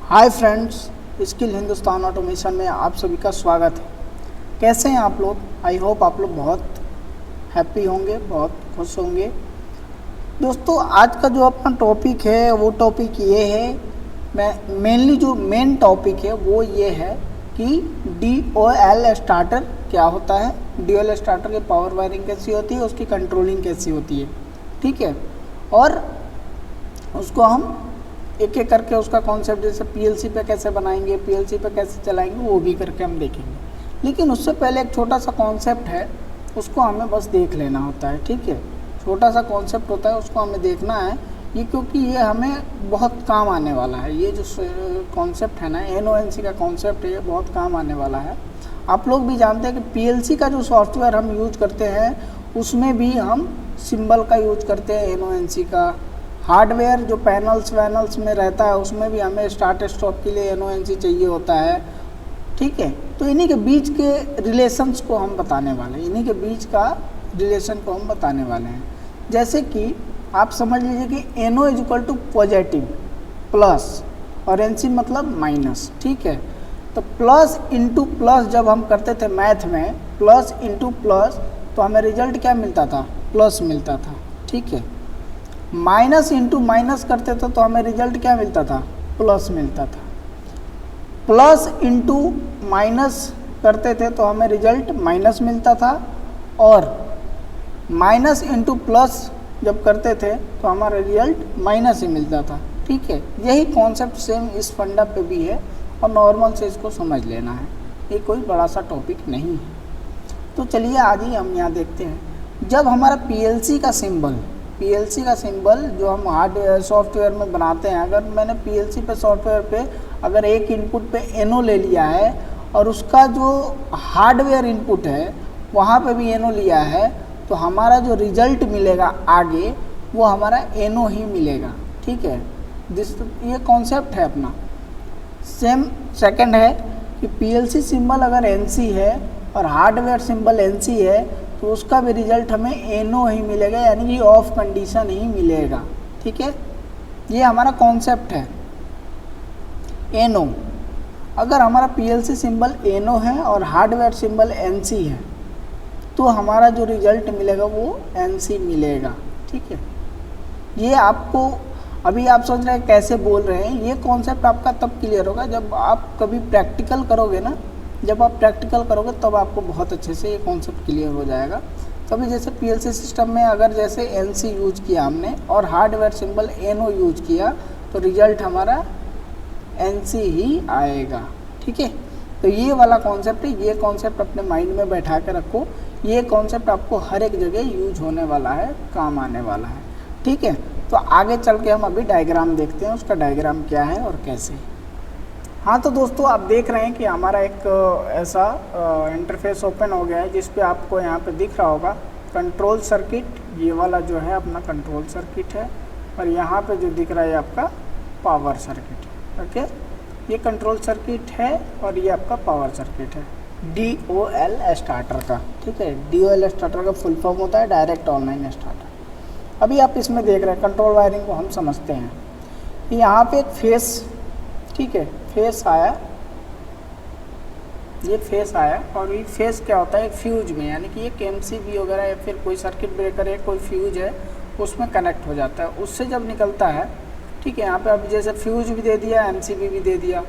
Hi friends, skill Hindustan automation में आप सभी का स्वागत है। कैसे हैं आप लोग? आई होप आप लोग बहुत हैप्पी होंगे, बहुत खुश होंगे। दोस्तों, आज का जो अपना टॉपिक है वो टॉपिक ये है, मैं मेनली जो मेन टॉपिक है वो ये है कि DOL स्टार्टर क्या होता है, DOL स्टार्टर की पावर वायरिंग कैसी होती है, उसकी कंट्रोलिंग कैसी होती है। ठीक है, और उसको हम एक एक करके उसका कॉन्सेप्ट, जैसे PLC पे कैसे बनाएंगे, PLC पे कैसे चलाएंगे, वो भी करके हम देखेंगे। लेकिन उससे पहले एक छोटा सा कॉन्सेप्ट है, उसको हमें बस देख लेना होता है। ठीक है, छोटा सा कॉन्सेप्ट होता है, उसको हमें देखना है ये, क्योंकि ये हमें बहुत काम आने वाला है। ये जो कॉन्सेप्ट है ना, NONC का कॉन्सेप्ट है, ये बहुत काम आने वाला है। आप लोग भी जानते हैं कि PLC का जो सॉफ्टवेयर हम यूज करते हैं उसमें भी हम सिंबल का यूज करते हैं, NONC का। हार्डवेयर जो पैनल्स वैनल्स में रहता है उसमें भी हमें स्टार्ट स्टॉप के लिए NONC चाहिए होता है। ठीक है, तो इन्हीं के बीच के रिलेशंस को हम बताने वाले हैं, इन्हीं के बीच का रिलेशन को हम बताने वाले हैं। जैसे कि आप समझ लीजिए कि NO = पॉजिटिव प्लस और NC मतलब माइनस। ठीक है, तो प्लस इंटू प्लस जब हम करते थे मैथ में, प्लस इंटू प्लस, तो हमें रिजल्ट क्या मिलता था? प्लस मिलता था। ठीक है, माइनस इंटू माइनस करते थे तो हमें रिजल्ट क्या मिलता था? प्लस मिलता था। प्लस इंटू माइनस करते थे तो हमें रिजल्ट माइनस मिलता था, और माइनस इंटू प्लस जब करते थे तो हमारा रिजल्ट माइनस ही मिलता था। ठीक है, यही कॉन्सेप्ट सेम इस फंडा पे भी है, और नॉर्मल से इसको समझ लेना है, ये कोई बड़ा सा टॉपिक नहीं है। तो चलिए आज ही हम यहाँ देखते हैं। जब हमारा PLC का सिंबल जो हम हार्डवेयर सॉफ्टवेयर में बनाते हैं, अगर मैंने PLC पे सॉफ्टवेयर पे अगर एक इनपुट पे NO ले लिया है और उसका जो हार्डवेयर इनपुट है वहाँ पे भी NO लिया है, तो हमारा जो रिजल्ट मिलेगा आगे वो हमारा NO ही मिलेगा। ठीक है, ये कॉन्सेप्ट है अपना। सेम सेकंड है कि PLC सिंबल अगर NC है और हार्डवेयर सिंबल NC है तो उसका भी रिजल्ट हमें NO ही मिलेगा, यानी कि ऑफ कंडीशन ही मिलेगा। ठीक है, ये हमारा कॉन्सेप्ट है। NO, अगर हमारा PLC सिंबल NO है और हार्डवेयर सिंबल NC है तो हमारा जो रिजल्ट मिलेगा वो NC मिलेगा। ठीक है, ये आपको अभी आप सोच रहे हैं कैसे बोल रहे हैं, ये कॉन्सेप्ट आपका तब क्लियर होगा जब आप कभी प्रैक्टिकल करोगे ना। जब आप प्रैक्टिकल करोगे तब आपको बहुत अच्छे से ये कॉन्सेप्ट क्लियर हो जाएगा। तभी जैसे PLC सिस्टम में अगर जैसे NC यूज किया हमने और हार्डवेयर सिंबल NO यूज किया तो रिजल्ट हमारा NC ही आएगा। ठीक है, तो ये वाला कॉन्सेप्ट है, ये कॉन्सेप्ट अपने माइंड में बैठा के रखो। ये कॉन्सेप्ट आपको हर एक जगह यूज होने वाला है, काम आने वाला है। ठीक है, तो आगे चल के हम अभी डायग्राम देखते हैं, उसका डायग्राम क्या है और कैसे। हाँ, तो दोस्तों आप देख रहे हैं कि हमारा एक ऐसा इंटरफेस ओपन हो गया है जिस पे आपको यहाँ पे दिख रहा होगा कंट्रोल सर्किट। ये वाला जो है अपना कंट्रोल सर्किट है, और यहाँ पे जो दिख रहा है आपका पावर सर्किट है। ओके, ये कंट्रोल सर्किट है और ये आपका पावर सर्किट है DOL स्टार्टर का। ठीक है, DOL स्टार्टर का फुल फॉर्म होता है डायरेक्ट ऑनलाइन स्टार्टर। अभी आप इसमें देख रहे हैं कंट्रोल वायरिंग को हम समझते हैं। यहाँ पे एक फेस, ठीक है, फेस आया, ये फेस आया, और ये फेस क्या होता है? एक फ्यूज में, यानी कि एक MCB वगैरह या फिर कोई सर्किट ब्रेकर है, कोई फ्यूज है, उसमें कनेक्ट हो जाता है। उससे जब निकलता है, ठीक है, यहाँ पे अभी जैसे फ्यूज भी दे दिया, MCB भी दे दिया,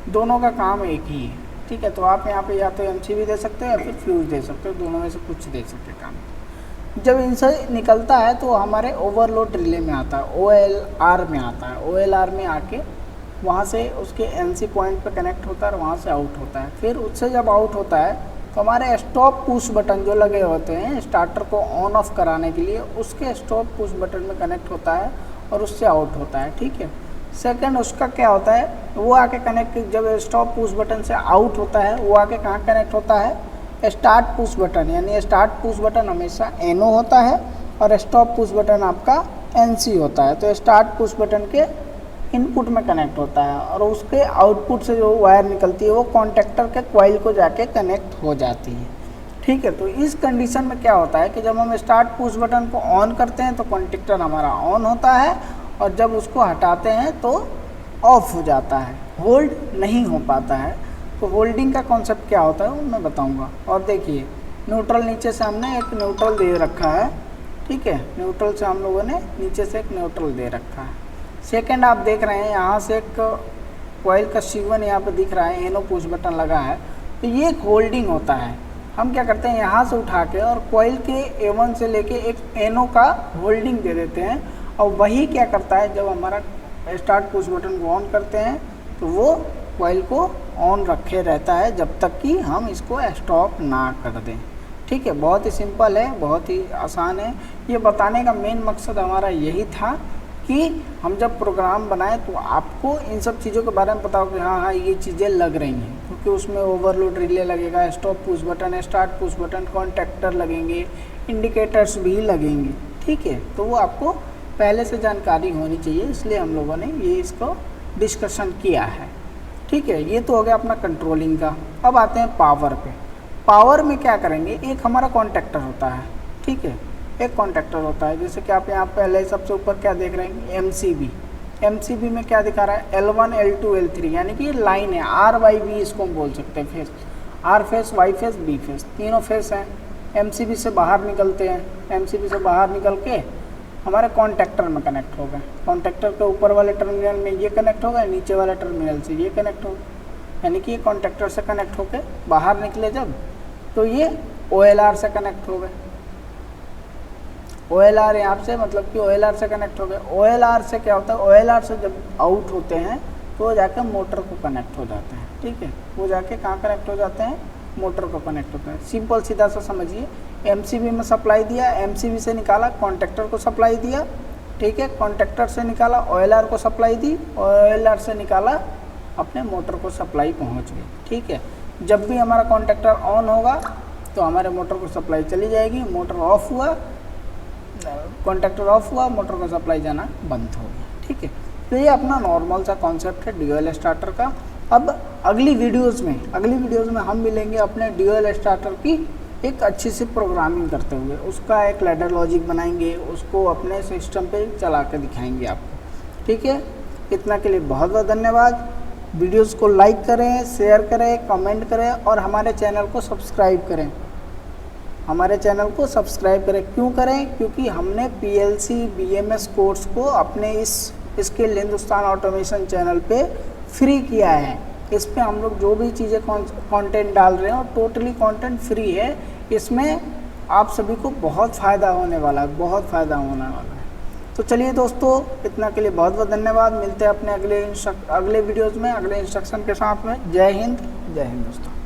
दोनों का काम एक ही है। ठीक है, तो आप यहाँ पे या तो MCB दे सकते हो या फिर फ्यूज दे सकते हो, दोनों में से कुछ दे सकते हैं काम। जब इनसे निकलता है तो हमारे ओवरलोड रिले में आता है, OLR में आता है। OLR में आके वहाँ से उसके NC पॉइंट पे कनेक्ट होता है और वहाँ से आउट होता है। फिर उससे जब आउट होता है तो हमारे स्टॉप पुश बटन जो लगे होते हैं स्टार्टर को ऑन ऑफ कराने के लिए, उसके स्टॉप पुश बटन में कनेक्ट होता है और उससे आउट होता है। ठीक है, सेकंड उसका क्या होता है, वो आके कनेक्ट, जब स्टॉप पुश बटन से आउट होता है वो आके कहाँ कनेक्ट होता है? स्टार्ट पुश बटन, यानी स्टार्ट पुश बटन हमेशा NO होता है और स्टॉप पुश बटन आपका NC होता है। तो स्टार्ट पुश बटन के इनपुट में कनेक्ट होता है और उसके आउटपुट से जो वायर निकलती है वो कॉन्टेक्टर के कॉइल को जाके कनेक्ट हो जाती है। ठीक है, तो इस कंडीशन में क्या होता है कि जब हम स्टार्ट पुश बटन को ऑन करते हैं तो कॉन्टेक्टर हमारा ऑन होता है, और जब उसको हटाते हैं तो ऑफ हो जाता है। होल्ड नहीं हो पाता है। तो होल्डिंग का कॉन्सेप्ट क्या होता है वो मैं बताऊंगा। और देखिए न्यूट्रल नीचे से हमने एक न्यूट्रल दे रखा है, ठीक है, न्यूट्रल से हम लोगों ने नीचे से एक न्यूट्रल दे रखा है। सेकंड आप देख रहे हैं यहाँ से एक कॉइल का C1 यहाँ पे दिख रहा है, एनो पुश बटन लगा है, तो ये एक होल्डिंग होता है। हम क्या करते हैं यहाँ से उठा के और कॉइल के A1 से लेके एक एनो का होल्डिंग दे देते हैं, और वही क्या करता है जब हमारा स्टार्ट पुश बटन को ऑन करते हैं तो वो कॉइल को ऑन रखे रहता है जब तक कि हम इसको स्टॉप ना कर दें। ठीक है, बहुत ही सिंपल है, बहुत ही आसान है। ये बताने का मेन मकसद हमारा यही था कि हम जब प्रोग्राम बनाएं तो आपको इन सब चीज़ों के बारे में पता हो कि हाँ ये चीज़ें लग रही हैं, क्योंकि उसमें ओवरलोड रिले लगेगा, stop push button, start push button, contactor लगेंगे, इंडिकेटर्स भी लगेंगे। ठीक है, तो वो आपको पहले से जानकारी होनी चाहिए, इसलिए हम लोगों ने ये इसको डिस्कशन किया है। ठीक है, ये तो हो गया अपना कंट्रोलिंग का। अब आते हैं पावर पे। पावर में क्या करेंगे, एक हमारा कॉन्टैक्टर होता है, ठीक है, एक कॉन्टैक्टर होता है, जैसे कि आप यहाँ पहले सबसे ऊपर क्या देख रहे हैं, एमसीबी में क्या दिखा रहा है, L1 L2 L3, यानी कि लाइन है, RYB इसको हम बोल सकते हैं, face, R face, Y face, B face, तीनों फेस हैं। एमसीबी से बाहर निकलते हैं, एमसीबी से बाहर निकल के हमारे कॉन्टैक्टर में कनेक्ट हो गए। कॉन्टैक्टर के ऊपर वाले टर्मिनल में ये कनेक्ट हो गए, नीचे वाले टर्मिनल से ये कनेक्ट हो गए, यानी कि ये कॉन्टैक्टर से कनेक्ट होके बाहर निकले जब, तो ये OLR से कनेक्ट हो गए। OLR यहाँ से मतलब कि OLR से कनेक्ट हो गए। OLR से क्या होता है, OLR से जब आउट होते हैं तो वो जाके मोटर को कनेक्ट हो जाते हैं। ठीक है, वो जाके कहाँ कनेक्ट हो जाते हैं, मोटर को कनेक्ट होते हैं। सिंपल सीधा सा समझिए, एमसीबी में सप्लाई दिया, एमसीबी से निकाला, कॉन्टैक्टर को सप्लाई दिया, ठीक है, कॉन्टैक्टर से निकाला, OLR को सप्लाई दी, OLR से निकाला, अपने मोटर को सप्लाई पहुँच गई। ठीक है, जब भी हमारा कॉन्टैक्टर ऑन होगा तो हमारे मोटर को सप्लाई चली जाएगी, मोटर ऑफ हुआ, कॉन्टैक्टर ऑफ हुआ, मोटर का सप्लाई जाना बंद हो गया। ठीक है, तो ये अपना नॉर्मल सा कॉन्सेप्ट है ड्यूअल स्टार्टर का। अब अगली वीडियोस में हम मिलेंगे अपने ड्यूअल स्टार्टर की एक अच्छी सी प्रोग्रामिंग करते हुए, उसका एक लैडर लॉजिक बनाएंगे, उसको अपने सिस्टम पे चला के दिखाएंगे आपको। ठीक है, इतना के लिए बहुत बहुत धन्यवाद। वीडियोस को लाइक करें, शेयर करें, कमेंट करें और हमारे चैनल को सब्सक्राइब करें। क्यों करें, क्योंकि हमने PLC BMS कोर्स को अपने इस स्किल हिंदुस्तान ऑटोमेशन चैनल पे फ्री किया है। इस पे हम लोग जो भी चीज़ें कंटेंट डाल रहे हैं टोटली कंटेंट फ्री है। इसमें आप सभी को बहुत फ़ायदा होने वाला है, तो चलिए दोस्तों, इतना के लिए बहुत बहुत धन्यवाद। मिलते हैं अपने अगले वीडियोज़ में अगले इंस्ट्रक्शन के साथ में। जय हिंद दोस्तों।